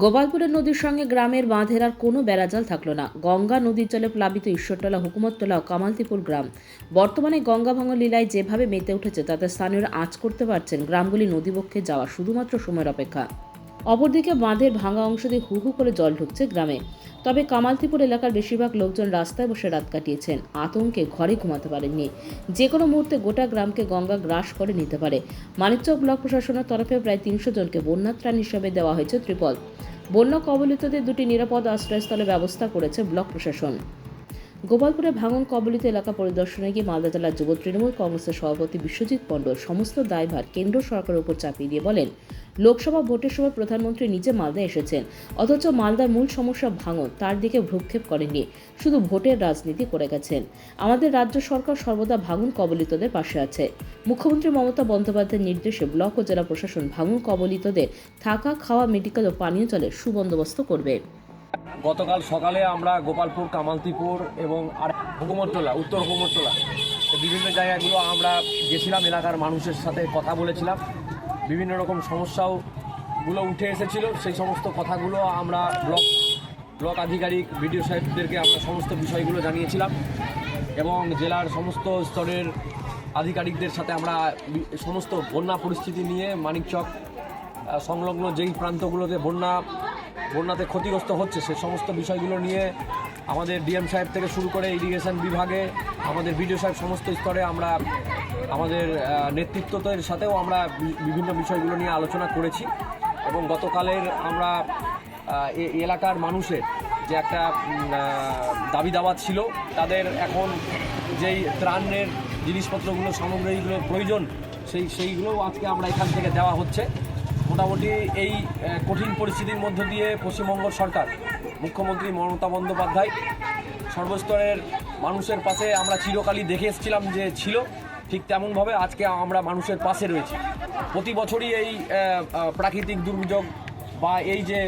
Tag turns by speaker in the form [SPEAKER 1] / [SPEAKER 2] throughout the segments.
[SPEAKER 1] গোপালপুরের নদীর সঙ্গে গ্রামের বাঁধের আর কোনো বেড়াজাল থাকলো না। গঙ্গা নদীর জলে প্লাবিত ঈশ্বরতলা, হুকুমততলা ও কামালতিপুর গ্রাম। বর্তমানে গঙ্গা ভাঙন লীলায় যেভাবে মেতে উঠেছে তাতে স্থানীয়রা আঁচ করতে পারছেন গ্রামগুলি নদীবক্ষে যাওয়া শুধুমাত্র সময়ের অপেক্ষা। অপরদিকে বাঁধের ভাঙা অংশ দিয়ে হু হু করে জল ঢুকছে গ্রামে। তবে কামালতিপুর এলাকার বেশিরভাগ লোকজন রাস্তায় বসে রাত কাটিয়েছেন। আতঙ্কে ঘরে ঘুমাতে পারেননি। যে কোনো মুহূর্তে গোটা গ্রামকে গঙ্গা গ্রাস করে নিতে পারে। মানিকচক ব্লক প্রশাসনের তরফে প্রায় ৩০০ জনকে বন্যাত্রাণ হিসেবে দেওয়া হয়েছে ত্রিপল। বন্যা কবলিতদের দুটি নিরাপদ আশ্রয়স্থলে ব্যবস্থা করেছে ব্লক প্রশাসন। গোপালপুরে ভাঙন কবলিত এলাকা পরিদর্শনে গিয়ে মালদা জেলার যুব তৃণমূল কংগ্রেসের সভাপতি বিশ্বজিৎ মণ্ডল সমস্ত দায়ভার কেন্দ্র সরকারের উপর চাপিয়ে দিয়ে বলেন, লোকসভা ভোটের সময় প্রধানমন্ত্রী নিজে মালদা এসেছেন, অথচ মালদার মূল সমস্যা ভাঙন, তার দিকে ভ্রুক্ষেপ করেননি, শুধু ভোটের রাজনীতি করে গেছেন। আমাদের রাজ্য সরকার সর্বদা ভাঙন কবলিতদের পাশে আছে। মুখ্যমন্ত্রী মমতা বন্দ্যোপাধ্যায়ের নির্দেশে ব্লক ও জেলা প্রশাসন ভাঙন কবলিতদের থাকা, খাওয়া, মেডিকেল ও পানীয় জলের সুবন্দোবস্ত করবে।
[SPEAKER 2] গতকাল সকালে আমরা গোপালপুর, কামালতিপুর এবং আর হুকুমততলা, উত্তর হুকুমততলা বিভিন্ন জায়গাগুলো আমরা গেছিলাম, এলাকার মানুষের সাথে কথা বলেছিলাম। বিভিন্ন রকম সমস্যাগুলো উঠে এসেছিল, সেই সমস্ত কথাগুলো আমরা ব্লক আধিকারিক, বিডিও সাহেবদেরকে আমরা সমস্ত বিষয়গুলো জানিয়েছিলাম এবং জেলার সমস্ত স্তরের আধিকারিকদের সাথে আমরা সমস্ত বন্যা পরিস্থিতি নিয়ে মানিকচক সংলগ্ন যেই প্রান্তগুলোতে বন্যাতে ক্ষতিগ্রস্ত হচ্ছে সে সমস্ত বিষয়গুলো নিয়ে আমাদের ডিএম সাহেব থেকে শুরু করে ইরিগেশন বিভাগে, আমাদের বিডিও সাহেব সমস্ত স্তরে আমরা আমাদের নেতৃত্বদের সাথেও আমরা বিভিন্ন বিষয়গুলো নিয়ে আলোচনা করেছি এবং গতকালের আমরা এলাকার মানুষের যে একটা দাবি দাওয়া ছিল, তাদের এখন যেই ত্রাণের জিনিসপত্রগুলো, সামগ্রীগুলোর প্রয়োজন সেইগুলোও আজকে আমরা এখান থেকে দেওয়া হচ্ছে। মোটামুটি এই কঠিন পরিস্থিতির মধ্য দিয়ে পশ্চিমবঙ্গ সরকার, মুখ্যমন্ত্রী মমতা বন্দ্যোপাধ্যায় সর্বস্তরের মানুষের পাশে আমরা চিরকালই দেখে এসেছিলাম যে ছিল, ঠিক তেমনভাবে আজকে আমরা মানুষের পাশে রয়েছি। প্রতি বছরই এই প্রাকৃতিক দুর্যোগ বা এই যে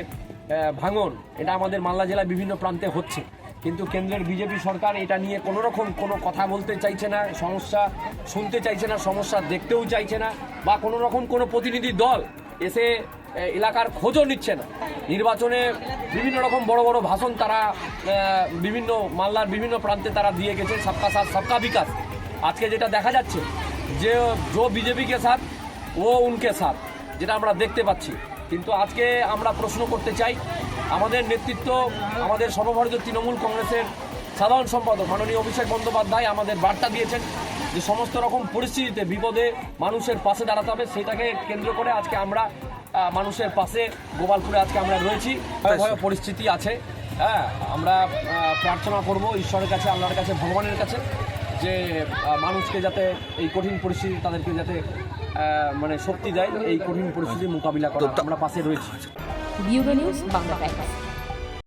[SPEAKER 2] ভাঙন, এটা আমাদের মালদা জেলায় বিভিন্ন প্রান্তে হচ্ছে, কিন্তু কেন্দ্রের বিজেপি সরকার এটা নিয়ে কোনো কথা বলতে চাইছে না, সমস্যা শুনতে চাইছে না, সমস্যা দেখতেও চাইছে না, বা কোনো প্রতিনিধি দল এসে এলাকার খোঁজও নিচ্ছে না। নির্বাচনে বিভিন্ন রকম বড় বড় ভাষণ তারা বিভিন্ন মালদার বিভিন্ন প্রান্তে তারা দিয়ে গেছে, সবকা সাথ সবকা বিকাশ। আজকে যেটা দেখা যাচ্ছে যে বিজেপিকে সাথ ও উনকে সাথ, যেটা আমরা দেখতে পাচ্ছি। কিন্তু আজকে আমরা প্রশ্ন করতে চাই, আমাদের নেতৃত্ব, আমাদের সর্বভারতীয় তৃণমূল কংগ্রেসের সাধারণ সম্পাদক মাননীয় অভিষেক বন্দ্যোপাধ্যায় আমাদের বার্তা দিয়েছেন যে সমস্ত রকম পরিস্থিতিতে বিপদে মানুষের পাশে দাঁড়াতে হবে। সেটাকে কেন্দ্র করে আজকে আমরা মানুষের পাশে গোপালপুরে আজকে আমরা রয়েছি। ভয়াবহ পরিস্থিতি আছে, হ্যাঁ, আমরা প্রার্থনা করব ঈশ্বরের কাছে, আল্লাহর কাছে, ভগবানের কাছে, যে মানুষকে যাতে এই কঠিন পরিস্থিতি তাদেরকে যাতে শক্তি দেয় এই কঠিন পরিস্থিতির মোকাবিলা করা। আমরা পাশে রয়েছি।
[SPEAKER 1] Bureau news, Bangla Times.